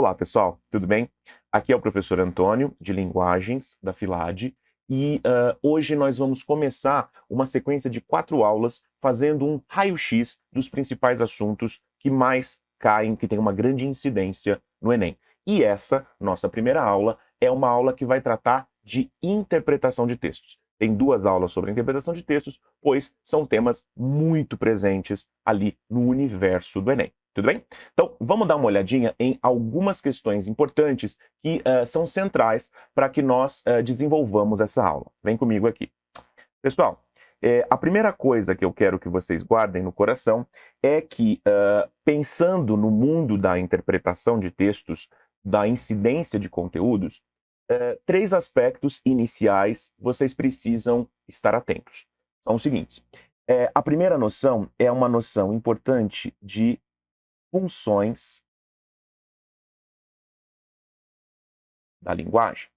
Olá, pessoal, tudo bem? Aqui é o professor Antônio, de Linguagens, da Filade, e hoje nós vamos começar uma sequência de 4 aulas fazendo um raio-x dos principais assuntos que mais caem, que tem uma grande incidência no Enem. E essa, nossa primeira aula, é uma aula que vai tratar de interpretação de textos. Tem 2 aulas sobre interpretação de textos, pois são temas muito presentes ali no universo do Enem. Tudo bem? Então, vamos dar uma olhadinha em algumas questões importantes que são centrais para que nós desenvolvamos essa aula. Vem comigo aqui. Pessoal, a primeira coisa que eu quero que vocês guardem no coração é que, pensando no mundo da interpretação de textos, da incidência de conteúdos, 3 aspectos iniciais vocês precisam estar atentos. São os seguintes. A primeira noção é uma noção importante de funções da linguagem.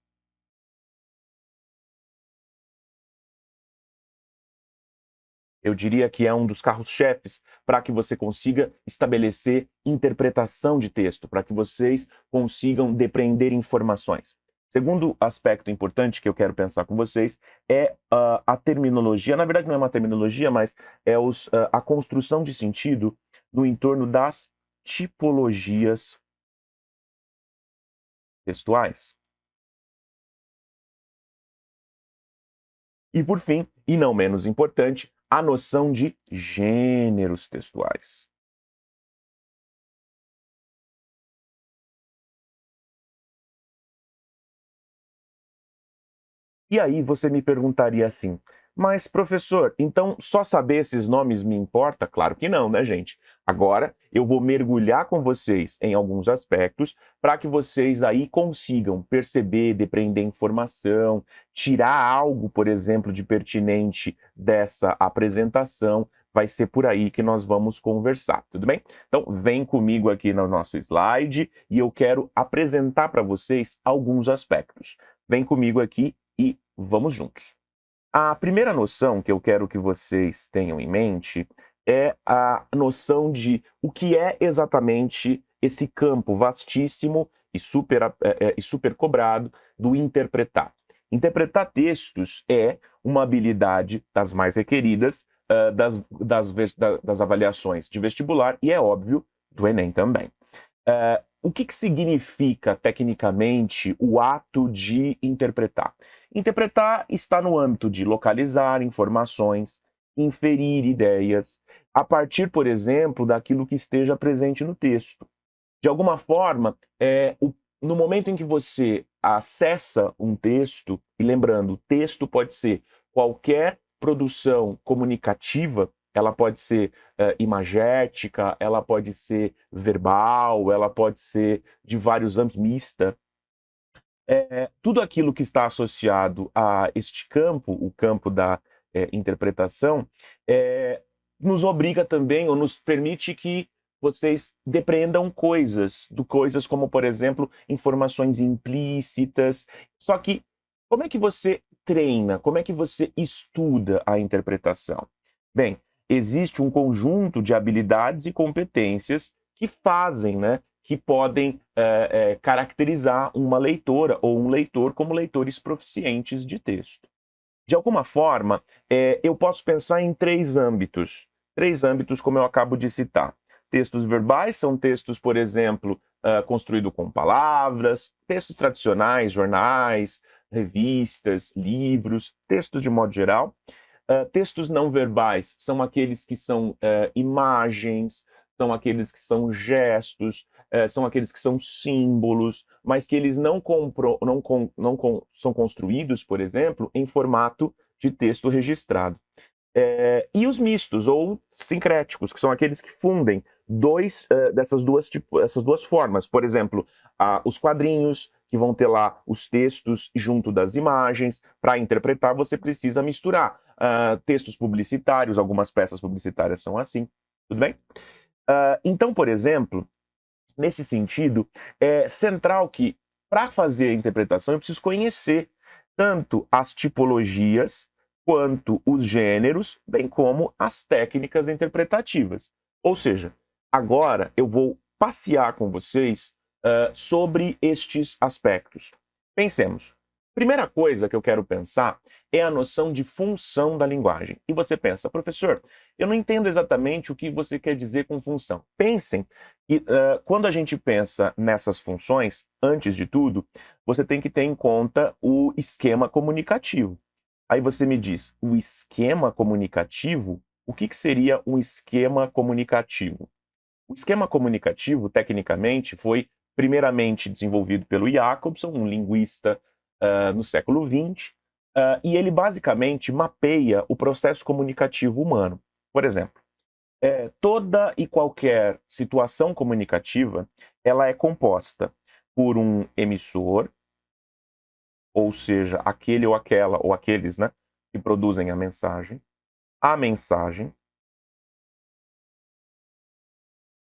Eu diria que é um dos carros-chefes para que você consiga estabelecer interpretação de texto, para que vocês consigam depreender informações. Segundo aspecto importante que eu quero pensar com vocês é a terminologia. Na verdade, não é uma terminologia, mas é a construção de sentido no entorno das tipologias textuais. E por fim, e não menos importante, a noção de gêneros textuais. E aí você me perguntaria assim, mas professor, então só saber esses nomes me importa? Claro que não, né, gente? Agora eu vou mergulhar com vocês em alguns aspectos para que vocês aí consigam perceber, depreender informação, tirar algo, por exemplo, de pertinente dessa apresentação. Vai ser por aí que nós vamos conversar, tudo bem? Então vem comigo aqui no nosso slide e eu quero apresentar para vocês alguns aspectos. Vem comigo aqui e vamos juntos. A primeira noção que eu quero que vocês tenham em mente é a noção de o que é exatamente esse campo vastíssimo e super cobrado do interpretar. Interpretar textos é uma habilidade das mais requeridas das avaliações de vestibular e, é óbvio, do Enem também. O que significa, tecnicamente, o ato de interpretar? Interpretar está no âmbito de localizar informações, inferir ideias, a partir, por exemplo, daquilo que esteja presente no texto. De alguma forma, no momento em que você acessa um texto, e lembrando, texto pode ser qualquer produção comunicativa, ela pode ser imagética, ela pode ser verbal, ela pode ser de vários âmbitos, mista. Tudo aquilo que está associado a este campo, o campo da interpretação, nos obriga também, ou nos permite que vocês depreendam coisas como, por exemplo, informações implícitas. Só que, como é que você treina, como é que você estuda a interpretação? Bem, existe um conjunto de habilidades e competências que fazem, né, que podem caracterizar uma leitora ou um leitor como leitores proficientes de texto. De alguma forma, eu posso pensar em 3 âmbitos. 3 âmbitos, como eu acabo de citar. Textos verbais são textos, por exemplo, construídos com palavras, textos tradicionais, jornais, revistas, livros, textos de modo geral. Textos não verbais são aqueles que são imagens, são aqueles que são gestos, são aqueles que são símbolos, mas que eles são construídos, por exemplo, em formato de texto registrado. E os mistos, ou sincréticos, que são aqueles que fundem essas duas formas. Por exemplo, os quadrinhos, que vão ter lá os textos junto das imagens. Para interpretar, você precisa misturar textos publicitários, algumas peças publicitárias são assim, tudo bem? Então, por exemplo, nesse sentido, é central que, para fazer a interpretação, eu preciso conhecer tanto as tipologias quanto os gêneros, bem como as técnicas interpretativas. Ou seja, agora eu vou passear com vocês sobre estes aspectos. Pensemos. Primeira coisa que eu quero pensar é a noção de função da linguagem. E você pensa, professor, eu não entendo exatamente o que você quer dizer com função. Pensem que quando a gente pensa nessas funções, antes de tudo, você tem que ter em conta o esquema comunicativo. Aí você me diz, o esquema comunicativo? O que seria um esquema comunicativo? O esquema comunicativo, tecnicamente, foi primeiramente desenvolvido pelo Jacobson, um linguista no século XX, e ele basicamente mapeia o processo comunicativo humano. Por exemplo, toda e qualquer situação comunicativa, ela é composta por um emissor, ou seja, aquele ou aquela, ou aqueles, né, que produzem a mensagem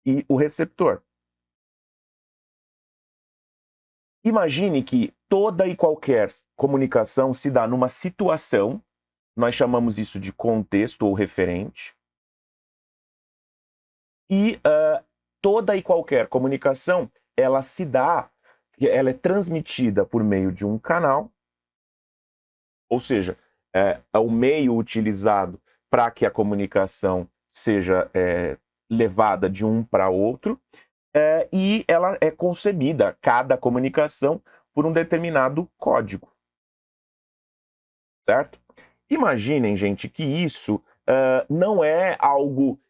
e o receptor. Imagine que toda e qualquer comunicação se dá numa situação, nós chamamos isso de contexto ou referente, e toda e qualquer comunicação, ela é transmitida por meio de um canal, ou seja, é o meio utilizado para que a comunicação seja levada de um para outro, e ela é concebida, cada comunicação, por um determinado código. Certo? Imaginem, gente, que isso não é algo,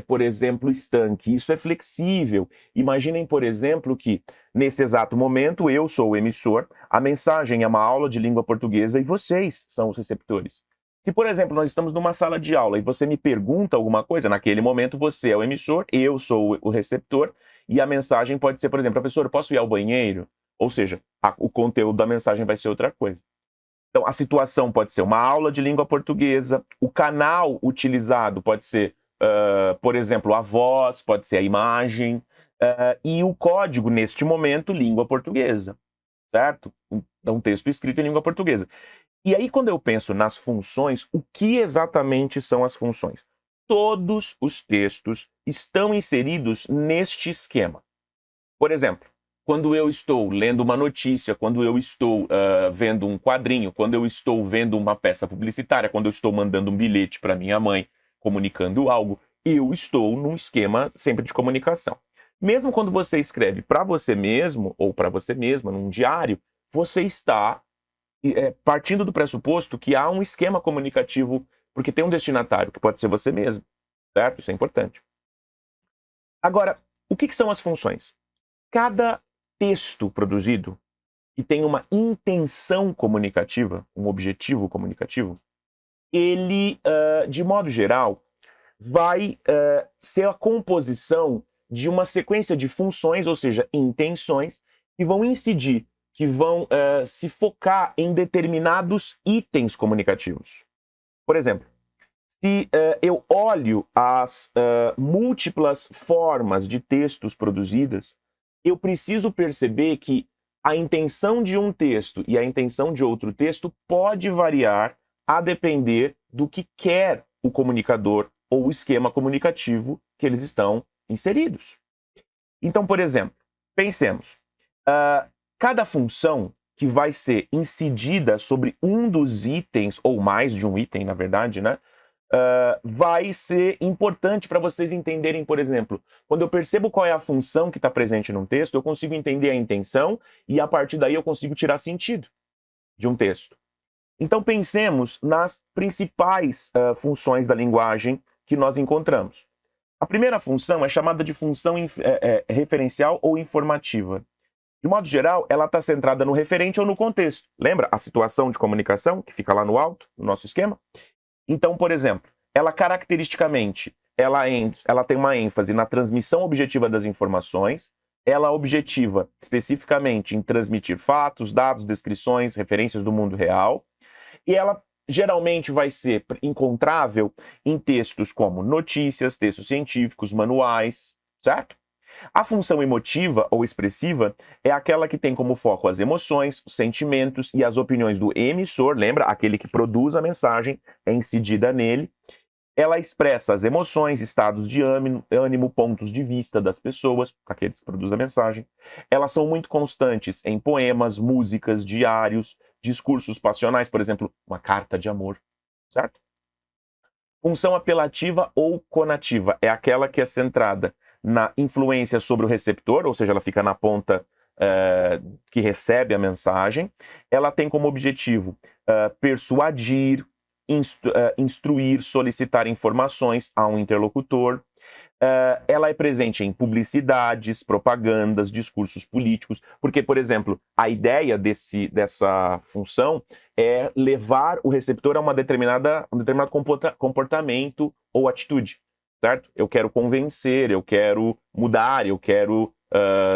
por exemplo, estanque. Isso é flexível. Imaginem, por exemplo, que nesse exato momento eu sou o emissor, a mensagem é uma aula de língua portuguesa e vocês são os receptores. Se, por exemplo, nós estamos numa sala de aula e você me pergunta alguma coisa, naquele momento você é o emissor, eu sou o receptor, e a mensagem pode ser, por exemplo, professor, posso ir ao banheiro? Ou seja, o conteúdo da mensagem vai ser outra coisa. Então, a situação pode ser uma aula de língua portuguesa, o canal utilizado pode ser, por exemplo, a voz, pode ser a imagem, e o código, neste momento, língua portuguesa, certo? Um texto escrito em língua portuguesa. E aí, quando eu penso nas funções, o que exatamente são as funções? Todos os textos estão inseridos neste esquema. Por exemplo, quando eu estou lendo uma notícia, quando eu estou vendo um quadrinho, quando eu estou vendo uma peça publicitária, quando eu estou mandando um bilhete para minha mãe, comunicando algo, eu estou num esquema sempre de comunicação. Mesmo quando você escreve para você mesmo ou para você mesma, num diário, você está partindo do pressuposto que há um esquema comunicativo, porque tem um destinatário, que pode ser você mesmo, certo? Isso é importante. Agora, o que são as funções? Cada texto produzido que tem uma intenção comunicativa, um objetivo comunicativo, ele, de modo geral, vai ser a composição de uma sequência de funções, ou seja, intenções, que vão incidir, que vão se focar em determinados itens comunicativos. Por exemplo, se eu olho as múltiplas formas de textos produzidas, eu preciso perceber que a intenção de um texto e a intenção de outro texto pode variar a depender do que quer o comunicador ou o esquema comunicativo que eles estão inseridos. Então, por exemplo, pensemos, cada função que vai ser incidida sobre um dos itens, ou mais de um item, na verdade, né? Vai ser importante para vocês entenderem, por exemplo, quando eu percebo qual é a função que está presente num texto, eu consigo entender a intenção e a partir daí eu consigo tirar sentido de um texto. Então pensemos nas principais funções da linguagem que nós encontramos. A primeira função é chamada de função referencial ou informativa. De modo geral, ela está centrada no referente ou no contexto. Lembra a situação de comunicação que fica lá no alto, no nosso esquema? Então, por exemplo, ela caracteristicamente, ela tem uma ênfase na transmissão objetiva das informações, ela objetiva especificamente em transmitir fatos, dados, descrições, referências do mundo real, e ela geralmente vai ser encontrável em textos como notícias, textos científicos, manuais, certo? A função emotiva ou expressiva é aquela que tem como foco as emoções, os sentimentos e as opiniões do emissor, lembra? Aquele que produz a mensagem é incidida nele. Ela expressa as emoções, estados de ânimo, pontos de vista das pessoas, aqueles que produzem a mensagem. Elas são muito constantes em poemas, músicas, diários, discursos passionais, por exemplo, uma carta de amor, certo? Função apelativa ou conativa é aquela que é centrada na influência sobre o receptor, ou seja, ela fica na ponta que recebe a mensagem. Ela tem como objetivo persuadir, instruir, solicitar informações a um interlocutor. Ela é presente em publicidades, propagandas, discursos políticos, porque, por exemplo, a ideia dessa função é levar o receptor a um determinado comportamento ou atitude, certo? Eu quero convencer, eu quero mudar, eu quero,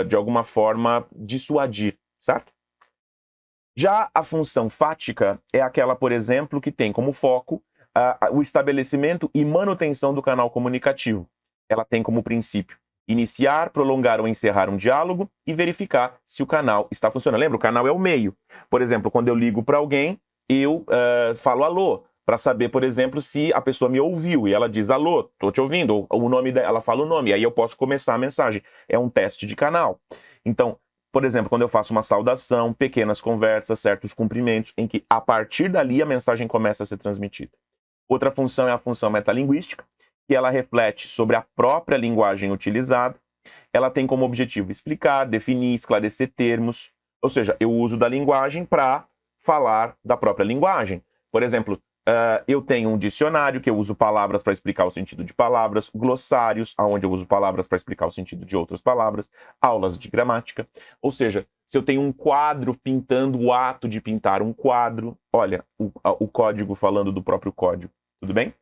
de alguma forma, dissuadir, certo? Já a função fática é aquela, por exemplo, que tem como foco o estabelecimento e manutenção do canal comunicativo. Ela tem como princípio iniciar, prolongar ou encerrar um diálogo e verificar se o canal está funcionando. Lembra, o canal é o meio. Por exemplo, quando eu ligo para alguém, eu falo alô, para saber, por exemplo, se a pessoa me ouviu e ela diz alô, estou te ouvindo, ou o nome dela, ela fala o nome, aí eu posso começar a mensagem. É um teste de canal. Então, por exemplo, quando eu faço uma saudação, pequenas conversas, certos cumprimentos, em que a partir dali a mensagem começa a ser transmitida. Outra função é a função metalinguística, que ela reflete sobre a própria linguagem utilizada. Ela tem como objetivo explicar, definir, esclarecer termos, ou seja, eu uso da linguagem para falar da própria linguagem. Por exemplo, eu tenho um dicionário que eu uso palavras para explicar o sentido de palavras, glossários, onde eu uso palavras para explicar o sentido de outras palavras, aulas de gramática. Ou seja, se eu tenho um quadro pintando o ato de pintar um quadro, olha, o código falando do próprio código, tudo bem?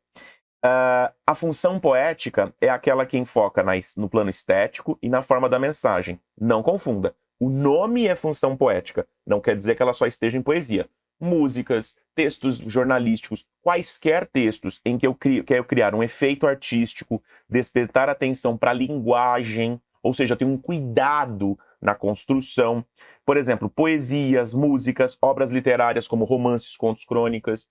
A função poética é aquela que enfoca no plano estético e na forma da mensagem. Não confunda. O nome é função poética, não quer dizer que ela só esteja em poesia. Músicas, textos jornalísticos, quaisquer textos em que eu quero criar um efeito artístico, despertar atenção para a linguagem, ou seja, ter um cuidado na construção. Por exemplo, poesias, músicas, obras literárias como romances, contos, crônicas,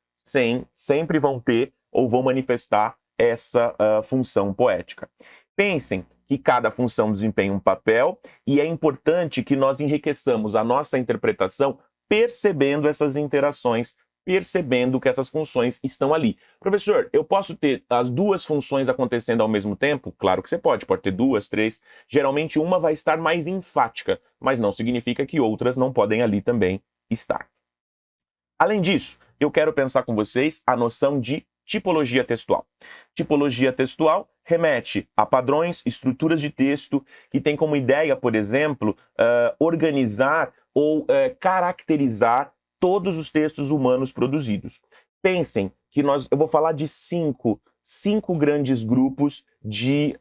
sempre vão ter ou vão manifestar essa função poética. Pensem que cada função desempenha um papel e é importante que nós enriqueçamos a nossa interpretação percebendo essas interações, percebendo que essas funções estão ali. Professor, eu posso ter as duas funções acontecendo ao mesmo tempo? Claro que você pode ter duas, três. Geralmente uma vai estar mais enfática, mas não significa que outras não podem ali também estar. Além disso, eu quero pensar com vocês a noção de tipologia textual. Tipologia textual remete a padrões, estruturas de texto que tem como ideia, por exemplo, organizar ou caracterizar todos os textos humanos produzidos. Pensem que eu vou falar de cinco grandes grupos de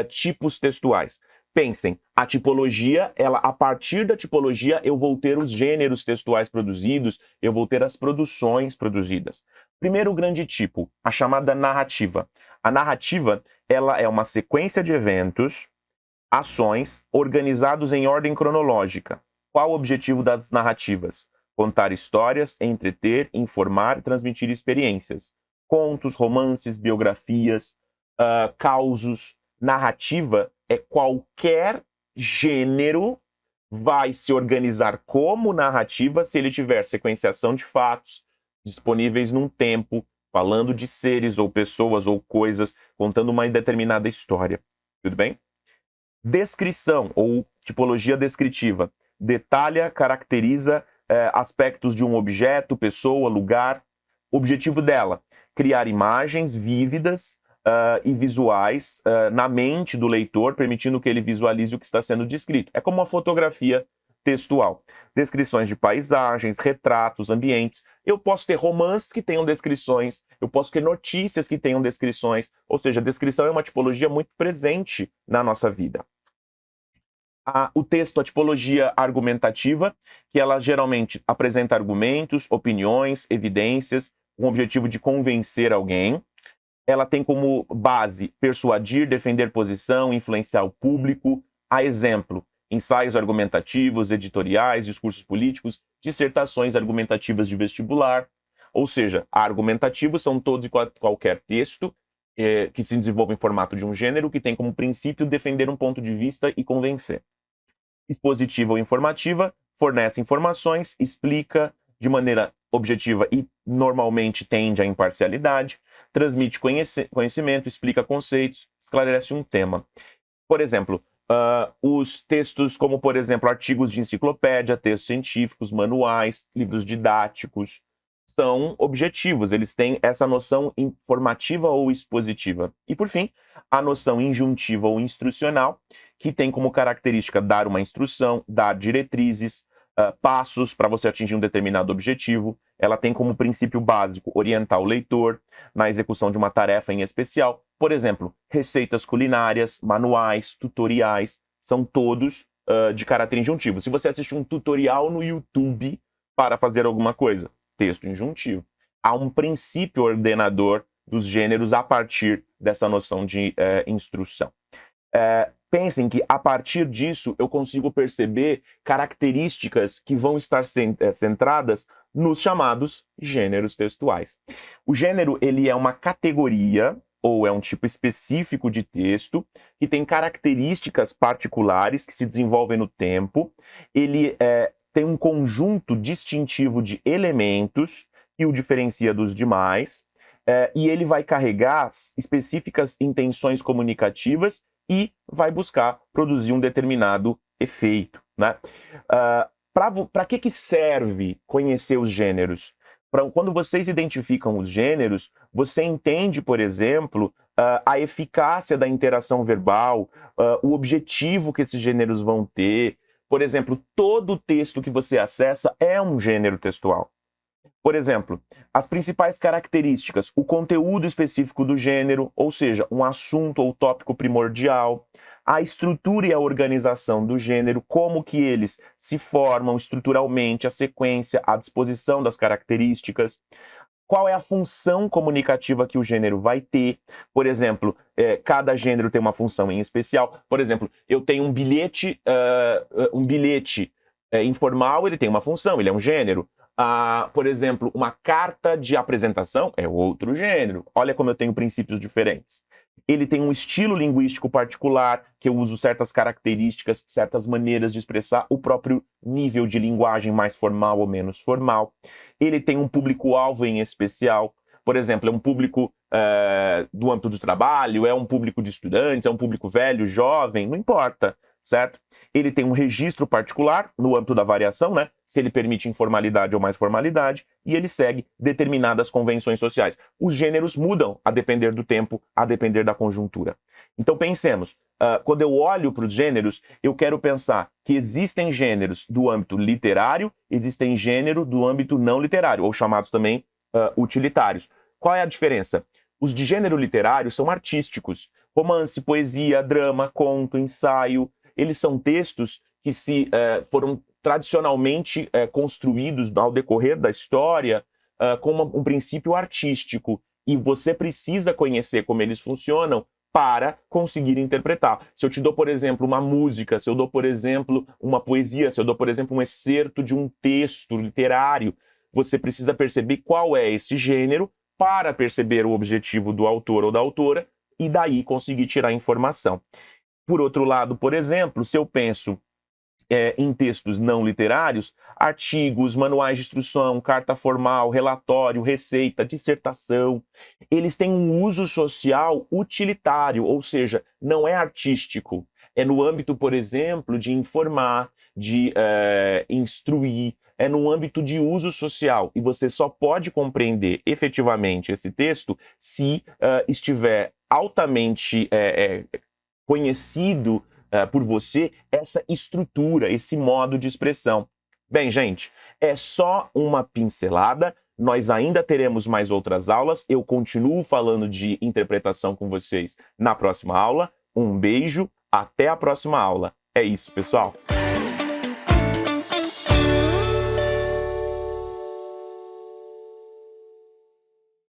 tipos textuais. Pensem, a tipologia, a partir da tipologia eu vou ter os gêneros textuais produzidos, eu vou ter as produções produzidas. Primeiro grande tipo, a chamada narrativa. A narrativa, ela é uma sequência de eventos, ações, organizados em ordem cronológica. Qual o objetivo das narrativas? Contar histórias, entreter, informar e transmitir experiências. Contos, romances, biografias, causos. Narrativa é qualquer gênero vai se organizar como narrativa se ele tiver sequenciação de fatos disponíveis num tempo, falando de seres ou pessoas ou coisas, contando uma determinada história. Tudo bem? Descrição ou tipologia descritiva. Detalha, caracteriza aspectos de um objeto, pessoa, lugar. Objetivo dela, criar imagens vívidas e visuais na mente do leitor, permitindo que ele visualize o que está sendo descrito. É como uma fotografia textual. Descrições de paisagens, retratos, ambientes. Eu posso ter romances que tenham descrições, eu posso ter notícias que tenham descrições, ou seja, a descrição é uma tipologia muito presente na nossa vida. O texto, a tipologia argumentativa, que ela geralmente apresenta argumentos, opiniões, evidências, com o objetivo de convencer alguém. Ela tem como base persuadir, defender posição, influenciar o público. A exemplo, ensaios argumentativos, editoriais, discursos políticos, dissertações argumentativas de vestibular. Ou seja, argumentativos são todo e qualquer texto que se desenvolve em formato de um gênero que tem como princípio defender um ponto de vista e convencer. Expositiva ou informativa, fornece informações, explica de maneira objetiva e normalmente tende à imparcialidade, transmite conhecimento, explica conceitos, esclarece um tema. Por exemplo, os textos como, por exemplo, artigos de enciclopédia, textos científicos, manuais, livros didáticos, são objetivos, eles têm essa noção informativa ou expositiva. E, por fim, a noção injuntiva ou instrucional, que tem como característica dar uma instrução, dar diretrizes, passos para você atingir um determinado objetivo. Ela tem como princípio básico orientar o leitor na execução de uma tarefa em especial. Por exemplo, receitas culinárias, manuais, tutoriais, são todos de caráter injuntivo. Se você assiste um tutorial no YouTube para fazer alguma coisa, texto injuntivo. Há um princípio ordenador dos gêneros a partir dessa noção de instrução. Pensem que, a partir disso, eu consigo perceber características que vão estar centradas nos chamados gêneros textuais. O gênero, ele é uma categoria, ou é um tipo específico de texto, que tem características particulares que se desenvolvem no tempo. Ele tem um conjunto distintivo de elementos que o diferencia dos demais, e ele vai carregar específicas intenções comunicativas e vai buscar produzir um determinado efeito, né? Para que serve conhecer os gêneros? Quando vocês identificam os gêneros, você entende, por exemplo, a eficácia da interação verbal, o objetivo que esses gêneros vão ter. Por exemplo, todo texto que você acessa é um gênero textual. Por exemplo, as principais características, o conteúdo específico do gênero, ou seja, um assunto ou tópico primordial, a estrutura e a organização do gênero, como que eles se formam estruturalmente, a sequência, a disposição das características, qual é a função comunicativa que o gênero vai ter. Por exemplo, cada gênero tem uma função em especial. Por exemplo, eu tenho um bilhete informal, ele tem uma função, ele é um gênero. Por exemplo, uma carta de apresentação é outro gênero. Olha como eu tenho princípios diferentes. Ele tem um estilo linguístico particular, que eu uso certas características, certas maneiras de expressar o próprio nível de linguagem mais formal ou menos formal. Ele tem um público-alvo em especial. Por exemplo, é um público do âmbito do trabalho, é um público de estudantes, é um público velho, jovem, não importa, certo? Ele tem um registro particular no âmbito da variação, né? Se ele permite informalidade ou mais formalidade, e ele segue determinadas convenções sociais. Os gêneros mudam a depender do tempo, a depender da conjuntura. Então pensemos, quando eu olho para os gêneros, eu quero pensar que existem gêneros do âmbito literário, existem gênero do âmbito não literário, ou chamados também utilitários. Qual é a diferença? Os de gênero literário são artísticos. Romance, poesia, drama, conto, ensaio. Eles são textos que foram tradicionalmente construídos ao decorrer da história com um princípio artístico. E você precisa conhecer como eles funcionam para conseguir interpretar. Se eu te dou, por exemplo, uma música, se eu dou, por exemplo, uma poesia, se eu dou, por exemplo, um excerto de um texto literário, você precisa perceber qual é esse gênero para perceber o objetivo do autor ou da autora e daí conseguir tirar informação. Por outro lado, por exemplo, se eu penso em textos não literários, artigos, manuais de instrução, carta formal, relatório, receita, dissertação, eles têm um uso social utilitário, ou seja, não é artístico. É no âmbito, por exemplo, de informar, de instruir, é no âmbito de uso social. E você só pode compreender efetivamente esse texto se estiver altamente conhecido por você essa estrutura, esse modo de expressão. Bem, gente, é só uma pincelada. Nós ainda teremos mais outras aulas. Eu continuo falando de interpretação com vocês na próxima aula. Um beijo, até a próxima aula. É isso, pessoal.